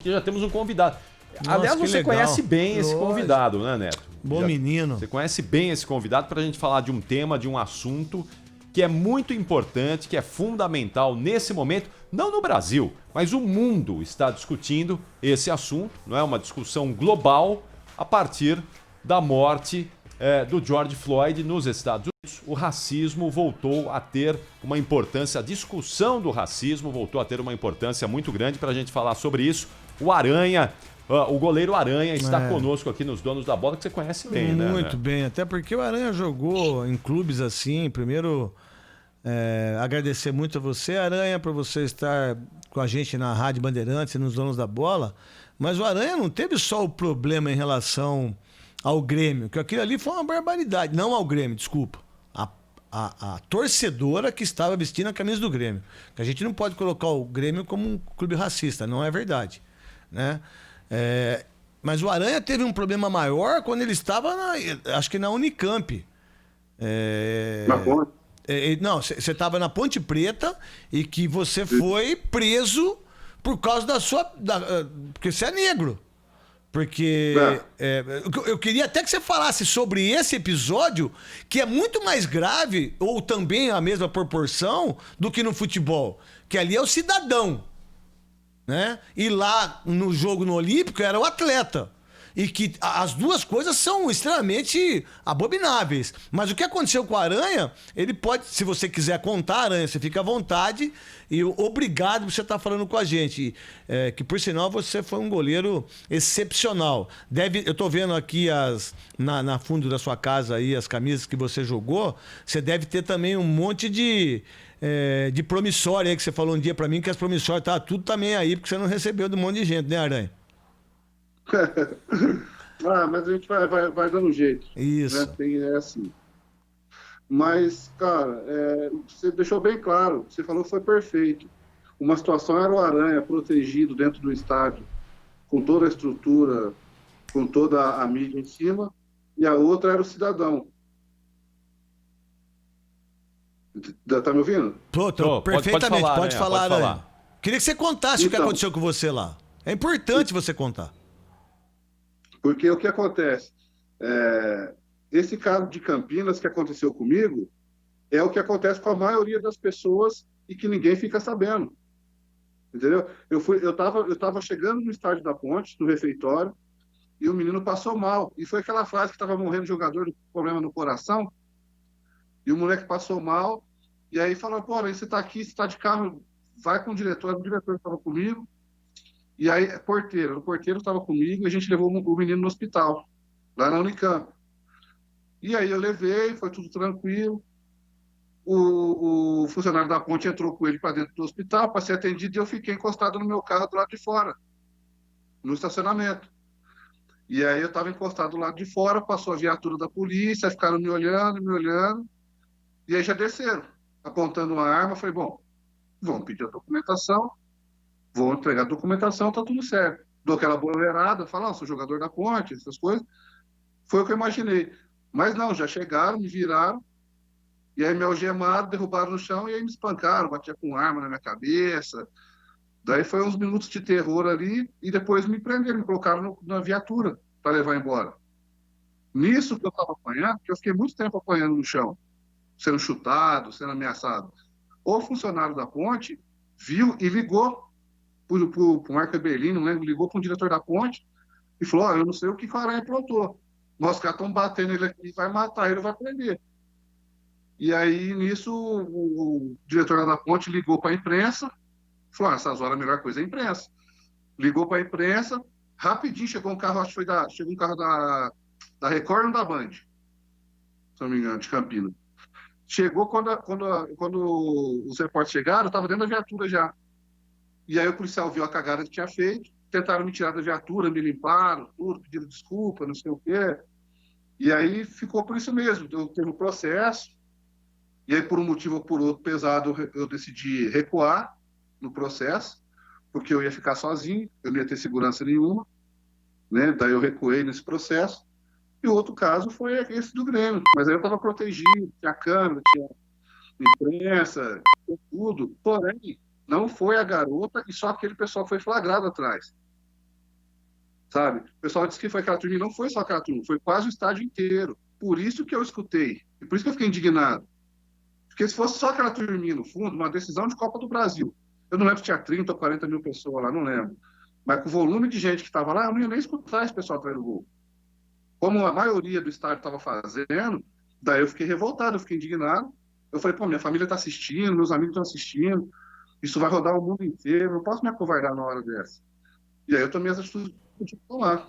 Que já temos um convidado. Nossa, aliás, você legal. conhece bem esse Lógico. convidado, né, Neto? Bom menino. Você conhece bem esse convidado para a gente falar de um tema, de um assunto que é muito importante, que é fundamental nesse momento, não no Brasil, mas o mundo está discutindo esse assunto, não é uma discussão global a partir da morte do George Floyd nos Estados Unidos. O racismo voltou a ter uma importância, a discussão do racismo voltou a ter uma importância muito grande. Para a gente falar sobre isso, o Aranha, o goleiro Aranha está conosco aqui nos Donos da Bola, que você conhece bem, né? Muito bem, até porque o Aranha jogou em clubes assim. Primeiro, agradecer muito a você, Aranha, por você estar com a gente na Rádio Bandeirantes e nos Donos da Bola. Mas o Aranha não teve só o problema em relação ao Grêmio, que aquilo ali foi uma barbaridade. Não ao Grêmio, desculpa. A torcedora que estava vestindo a camisa do Grêmio. Que a gente não pode colocar o Grêmio como um clube racista, não é verdade, né? Mas o Aranha teve um problema maior quando ele estava, acho que na Unicamp. Na Ponte? Não, você estava na Ponte Preta e que você foi preso por causa da sua... porque você é negro. Porque eu queria até que você falasse sobre esse episódio, que é muito mais grave, ou também a mesma proporção, do que no futebol. Que ali é o cidadão, né? E lá no jogo no Olímpico era o atleta. E que as duas coisas são extremamente abomináveis. Mas o que aconteceu com o Aranha, ele pode, se você quiser contar, Aranha, você fica à vontade. E obrigado por você estar falando com a gente. Que por sinal você foi um goleiro excepcional. Eu tô vendo aqui na fundo da sua casa aí as camisas que você jogou. Você deve ter também um monte de promissória aí que você falou um dia pra mim, que as promissórias tá tudo também aí, porque você não recebeu de um monte de gente, né, Aranha? Mas a gente vai dando jeito. Isso. Né? É assim. Mas, cara, você deixou bem claro. Você falou que foi perfeito. Uma situação era o Aranha protegido dentro do estádio, com toda a estrutura, com toda a mídia em cima, e a outra era o cidadão. Tá me ouvindo? Tô, perfeitamente. Pode falar, Aranha. Queria que você contasse o que aconteceu com você lá. É importante você contar. Porque o que acontece? Esse caso de Campinas que aconteceu comigo é o que acontece com a maioria das pessoas e que ninguém fica sabendo. Entendeu? Eu tava chegando no estádio da Ponte, no refeitório, e o menino passou mal. E foi aquela fase que estava morrendo jogador de problema no coração, e o moleque passou mal, e aí falou, pô, aí você tá aqui, você tá de carro, vai com o diretor estava comigo. E aí, o porteiro estava comigo e a gente levou o menino no hospital, lá na Unicamp. E aí eu levei, foi tudo tranquilo. O funcionário da Ponte entrou com ele para dentro do hospital para ser atendido e eu fiquei encostado no meu carro do lado de fora, no estacionamento. E aí eu estava encostado do lado de fora, passou a viatura da polícia, ficaram me olhando, e aí já desceram, apontando a arma. Falei, bom, vamos pedir a documentação, vou entregar a documentação, tá tudo certo. Dou aquela boleirada, falo, sou jogador da Ponte, essas coisas. Foi o que eu imaginei. Mas não, já chegaram, me viraram, e aí me algemaram, derrubaram no chão, e aí me espancaram, batia com arma na minha cabeça. Daí foi uns minutos de terror ali, e depois me prenderam, me colocaram na viatura para levar embora. Nisso que eu estava apanhando, porque eu fiquei muito tempo apanhando no chão, sendo chutado, sendo ameaçado. O funcionário da Ponte viu e ligou pro Marco Eberlino, né? Ligou para um diretor da Ponte e falou, eu não sei o que o Aranha aprontou. Nós caras estão batendo ele aqui, vai matar ele, vai prender. E aí, nisso, o diretor da Ponte ligou para a imprensa, falou, essas horas a melhor coisa é a imprensa. Ligou para a imprensa, rapidinho chegou um carro, acho que chegou um carro da Record ou da Band, se não me engano, de Campinas. Chegou quando os repórteres chegaram, eu estava dentro da viatura já. E aí o policial viu a cagada que tinha feito, tentaram me tirar da viatura, me limparam, tudo, pediram desculpa, não sei o quê. E aí ficou por isso mesmo, teve um processo, e aí por um motivo ou por outro pesado eu decidi recuar no processo, porque eu ia ficar sozinho, eu não ia ter segurança nenhuma, né? Daí eu recuei nesse processo. E o outro caso foi esse do Grêmio, mas aí eu estava protegido, tinha câmera, tinha imprensa, tinha tudo, porém não foi a garota e só aquele pessoal foi flagrado atrás. sabe? O pessoal disse que foi aquela turma, e não foi só aquela turma, foi quase o estádio inteiro. Por isso que eu escutei, e por isso que eu fiquei indignado. Porque se fosse só aquela turminha no fundo, uma decisão de Copa do Brasil, eu não lembro se tinha 30 ou 40 mil pessoas lá, não lembro. Mas com o volume de gente que estava lá, eu não ia nem escutar esse pessoal atrás do gol. Como a maioria do estádio estava fazendo, daí eu fiquei revoltado, eu fiquei indignado. Eu falei, pô, minha família está assistindo, meus amigos estão assistindo, isso vai rodar o mundo inteiro, eu não posso me acovardar na hora dessa. E aí eu tomei essa atitude de tomar.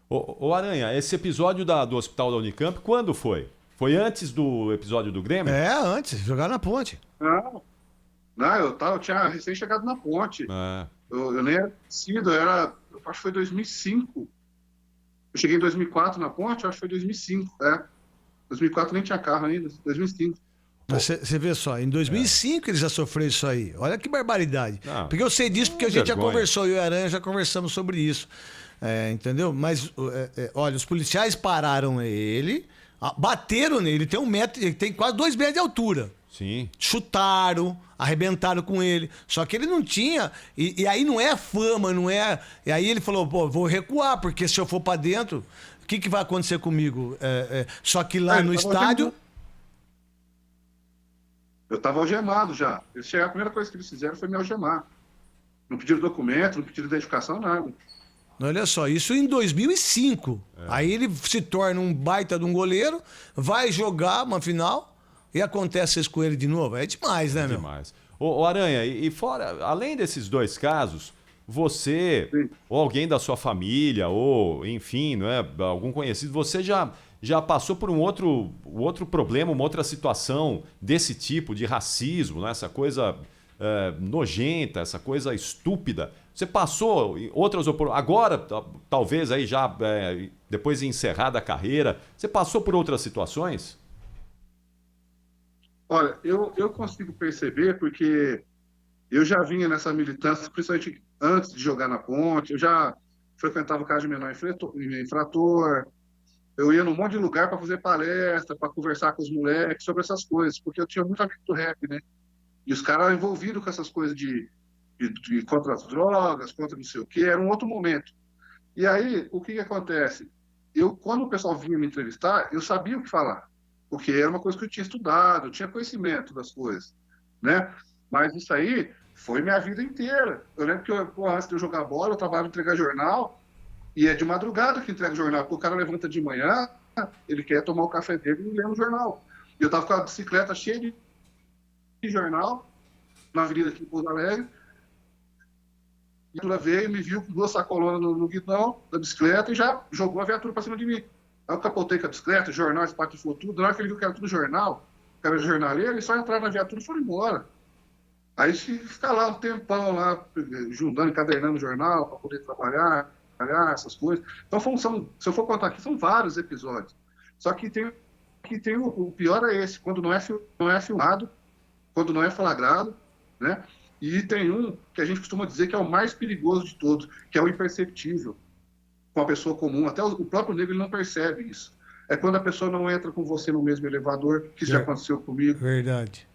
Ô Aranha, esse episódio do Hospital da Unicamp, quando foi? Foi antes do episódio do Grêmio? É, antes, jogar na ponte. Não, eu tinha recém chegado na ponte. É. Eu nem era nascido, eu acho que foi 2005. Eu cheguei em 2004 na ponte, eu acho que foi 2005, 2004 nem tinha carro ainda, 2005. Você vê só, em 2005 ele já sofreu isso aí. Olha que barbaridade. Não, porque eu sei disso porque a gente vergonha. já conversou, eu e a Aranha já conversamos sobre isso. Entendeu? Mas, olha, os policiais pararam ele, bateram nele, ele tem quase 2 metros de altura. Sim. Chutaram, arrebentaram com ele. Só que ele não tinha. E aí não é fama, não é. E aí ele falou: pô, vou recuar, porque se eu for pra dentro, o que vai acontecer comigo? Só que lá no estádio. Eu estava algemado já. A primeira coisa que eles fizeram foi me algemar. Não pediram documento, não pediram identificação, nada. Olha só, isso em 2005. Aí ele se torna um baita de um goleiro, vai jogar uma final e acontece isso com ele de novo. É demais, né, meu? Demais. Ô Aranha, e fora, além desses 2 casos, você, Sim. ou alguém da sua família, ou enfim, não é, algum conhecido, você já passou por um outro problema, uma outra situação desse tipo, de racismo, né? Essa coisa nojenta, essa coisa estúpida. Você passou em outras oportunidades, agora, talvez aí já depois de encerrada a carreira, você passou por outras situações? Olha, eu consigo perceber porque eu já vinha nessa militância, principalmente antes de jogar na ponte, eu já frequentava o casa de menor infrator, eu ia num monte de lugar para fazer palestra, para conversar com os moleques sobre essas coisas, porque eu tinha muito amigo do rap, né? E os caras envolvidos com essas coisas de contra as drogas, contra não sei o quê, era um outro momento. E aí, o que acontece? Quando o pessoal vinha me entrevistar, eu sabia o que falar, porque era uma coisa que eu tinha estudado, eu tinha conhecimento das coisas, né? Mas isso aí foi minha vida inteira. Eu lembro que antes de eu jogar bola, eu trabalhava em entregar jornal, e é de madrugada que entrega o jornal, porque o cara levanta de manhã, ele quer tomar o café dele e ler o jornal. E eu estava com a bicicleta cheia de jornal, na avenida aqui em Pouso Alegre, e ela veio, me viu com 2 sacolonas no guidão da bicicleta e já jogou a viatura para cima de mim. Aí eu capotei com a bicicleta, jornal, espatifou tudo. Na hora que ele viu que era tudo jornal, que era jornaleiro, ele só entrava na viatura e foi embora. Aí fica lá um tempão, lá, juntando, encadernando o jornal para poder trabalhar, essas coisas. Então, se eu for contar aqui, são vários episódios. Só que o pior é esse, quando não é filmado, quando não é flagrado, né? E tem um que a gente costuma dizer que é o mais perigoso de todos, que é o imperceptível, com a pessoa comum. Até o próprio negro ele não percebe isso. É quando a pessoa não entra com você no mesmo elevador, que isso já aconteceu comigo. Verdade.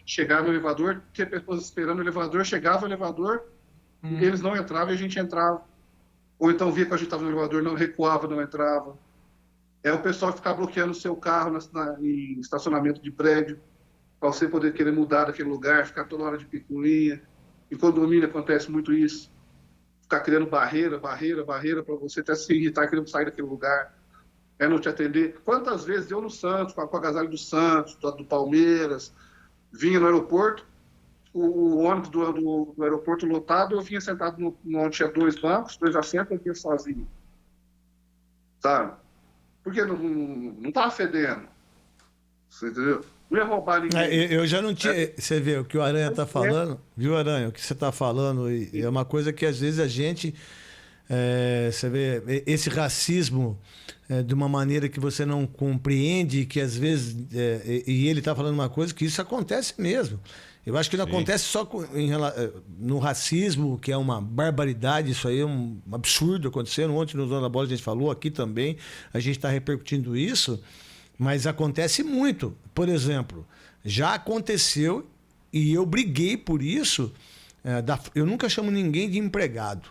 Chegar no elevador, tinha pessoas esperando o elevador, chegava o elevador, eles não entravam e a gente entrava. Ou então via que a gente estava no elevador, não recuava, não entrava. É o pessoal ficar bloqueando o seu carro em estacionamento de prédio, para você poder querer mudar daquele lugar, ficar toda hora de picuinha. Em condomínio acontece muito isso. Ficar criando barreira para você até se irritar, querendo sair daquele lugar. Não te atender. Quantas vezes eu no Santos, com a agasalho do Santos, do Palmeiras, vinha no aeroporto, o ônibus do aeroporto lotado, eu vinha sentado onde tinha 2 bancos, 2 assentos, eu vinha sozinho. Sabe? Porque não estava fedendo. Você entendeu? Não ia roubar ninguém. Eu já não tinha. Você vê o que o Aranha está falando, viu, Aranha? O que você está falando é uma coisa que às vezes a gente. Você vê esse racismo de uma maneira que você não compreende, que às vezes. E ele está falando uma coisa que isso acontece mesmo. Eu acho que não acontece só no racismo, que é uma barbaridade, isso aí é um absurdo acontecendo. Ontem no Zona da Bola a gente falou, aqui também, a gente está repercutindo isso. Mas acontece muito. Por exemplo, já aconteceu e eu briguei por isso. Eu nunca chamo ninguém de empregado.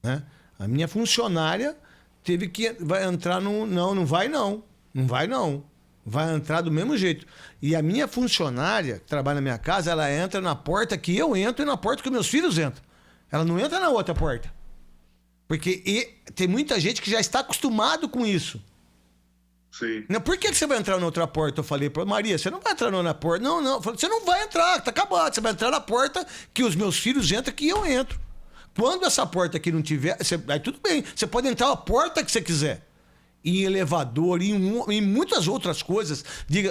né? A minha funcionária teve que... Vai entrar no... Não vai não. Não vai não. Vai entrar do mesmo jeito. E a minha funcionária, que trabalha na minha casa, ela entra na porta que eu entro e na porta que meus filhos entram. Ela não entra na outra porta. Porque tem muita gente que já está acostumado com isso. Sim. Por que você vai entrar na outra porta? Eu falei pra Maria, você não vai entrar na porta. Não. Eu falei, você não vai entrar, tá acabado. Você vai entrar na porta que os meus filhos entram, que eu entro. Quando essa porta aqui não tiver, aí tudo bem. Você pode entrar a porta que você quiser. Em elevador, em muitas outras coisas.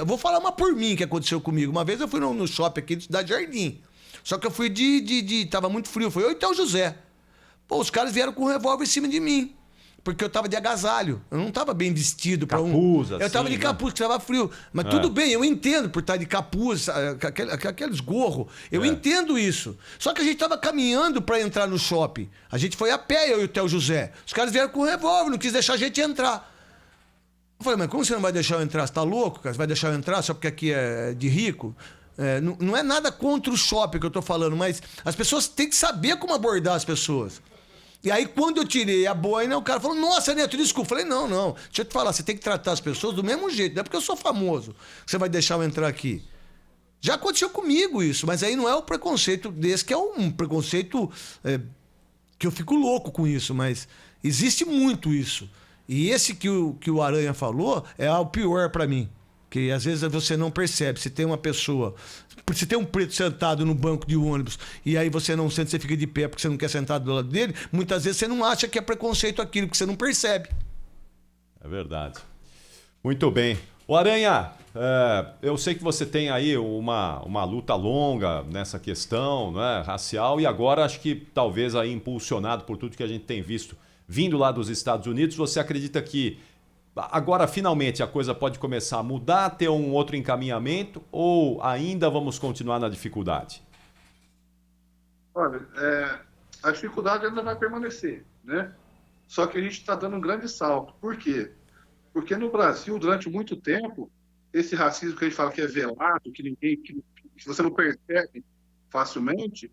Vou falar uma por mim que aconteceu comigo. Uma vez eu fui no shopping aqui de Cidade Jardim. Só que eu fui tava muito frio. Foi eu e o José. Pô, os caras vieram com um revólver em cima de mim. Porque eu tava de agasalho. Eu não tava bem vestido pra capuz, Eu tava de capuz, porque tava frio. Mas tudo bem, eu entendo por estar de capuz, aqueles gorros. Eu entendo isso. Só que a gente tava caminhando pra entrar no shopping. A gente foi a pé, eu e o Theo José. Os caras vieram com um revólver, não quis deixar a gente entrar. Eu falei, mas como você não vai deixar eu entrar? Você tá louco, cara? Você vai deixar eu entrar só porque aqui é de rico? Não é nada contra o shopping que eu tô falando, mas as pessoas têm que saber como abordar as pessoas. E aí, quando eu tirei a boina, o cara falou, nossa, Neto, desculpa. Eu falei, não. Deixa eu te falar, você tem que tratar as pessoas do mesmo jeito. Não é porque eu sou famoso que você vai deixar eu entrar aqui. Já aconteceu comigo isso, mas aí não é o preconceito desse, que é um preconceito que eu fico louco com isso, mas existe muito isso. E esse que o Aranha falou é o pior pra mim. Que às vezes você não percebe. Se tem uma pessoa... Se tem um preto sentado no banco de ônibus e aí você não sente, você fica de pé porque você não quer sentar do lado dele, muitas vezes você não acha que é preconceito aquilo, porque você não percebe. É verdade. Muito bem. O Aranha, eu sei que você tem aí uma luta longa nessa questão, né, racial, e agora acho que talvez aí impulsionado por tudo que a gente tem visto vindo lá dos Estados Unidos, você acredita que agora finalmente a coisa pode começar a mudar, ter um outro encaminhamento, ou ainda vamos continuar na dificuldade? Olha, a dificuldade ainda vai permanecer, né? Só que a gente está dando um grande salto. Por quê? Porque no Brasil, durante muito tempo, esse racismo que a gente fala que é velado, que você não percebe facilmente,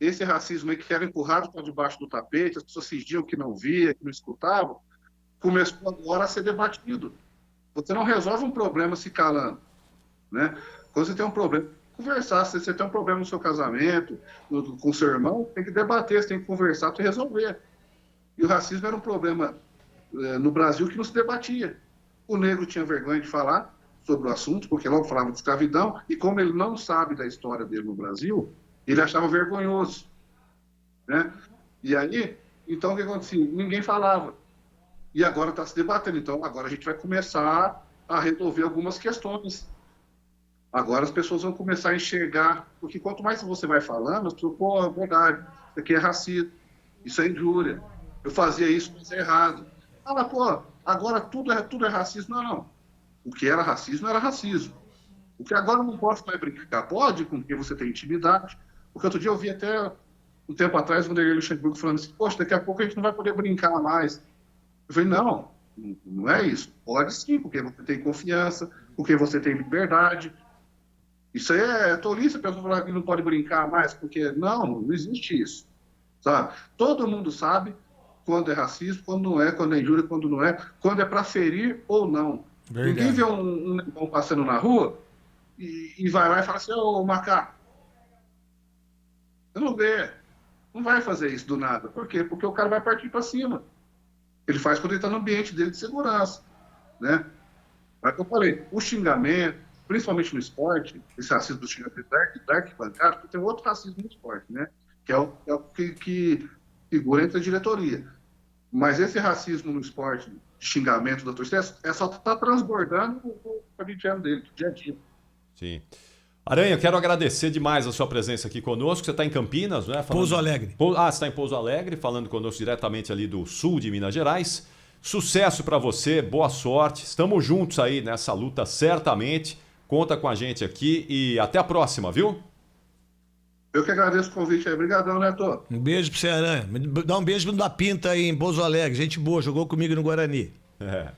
esse racismo aí que era empurrado para debaixo do tapete, as pessoas fingiam que não via, que não escutavam, começou agora a ser debatido. Você não resolve um problema se calando, né? Quando você tem um problema, conversar. Se você tem um problema no seu casamento, com seu irmão, tem que debater, você tem que conversar para resolver. E o racismo era um problema no Brasil que não se debatia. O negro tinha vergonha de falar sobre o assunto, porque logo falava de escravidão, e como ele não sabe da história dele no Brasil, ele achava vergonhoso, né? E aí, então o que acontecia? Ninguém falava. E agora está se debatendo. Então, agora a gente vai começar a resolver algumas questões. Agora as pessoas vão começar a enxergar, porque quanto mais você vai falando, as pessoas, pô, é verdade, isso aqui é racismo, isso é injúria, eu fazia isso, mas é errado. Fala, pô, agora tudo é racismo. Não. O que era racismo era racismo. O que agora não posso mais brincar, pode, com quem você tem intimidade. Porque outro dia eu vi até, um tempo atrás, o Vanderlei Luxemburgo falando assim, poxa, daqui a pouco a gente não vai poder brincar mais. Eu falei, não é isso. Pode sim, porque você tem confiança, porque você tem liberdade. Isso aí é tolice, a pessoa falar que não pode brincar mais, porque não existe isso. Sabe? Todo mundo sabe quando é racismo, quando é injúria, quando não é, quando é para ferir ou não. Verdade. Ninguém vê um negão passando na rua e vai lá e fala assim, ô macaco, você não vê. Não vai fazer isso do nada. Por quê? Porque o cara vai partir para cima. Ele faz quando ele está no ambiente dele de segurança, né? Mas eu falei, o xingamento, principalmente no esporte, esse racismo do xingamento dark bancário, porque tem outro racismo no esporte, né? Que é o que figura entre a diretoria. Mas esse racismo no esporte, de xingamento da torcida, só está transbordando o cotidiano dele, do dia a dia. Sim. Aranha, quero agradecer demais a sua presença aqui conosco. Você está em Campinas, não é? Pouso Alegre. Você está em Pouso Alegre, falando conosco diretamente ali do sul de Minas Gerais. Sucesso para você, boa sorte. Estamos juntos aí nessa luta, certamente. Conta com a gente aqui e até a próxima, viu? Eu que agradeço o convite aí. Obrigadão, Neto. Um beijo para você, Aranha. Dá um beijo da Pinta aí em Pouso Alegre. Gente boa, jogou comigo no Guarani.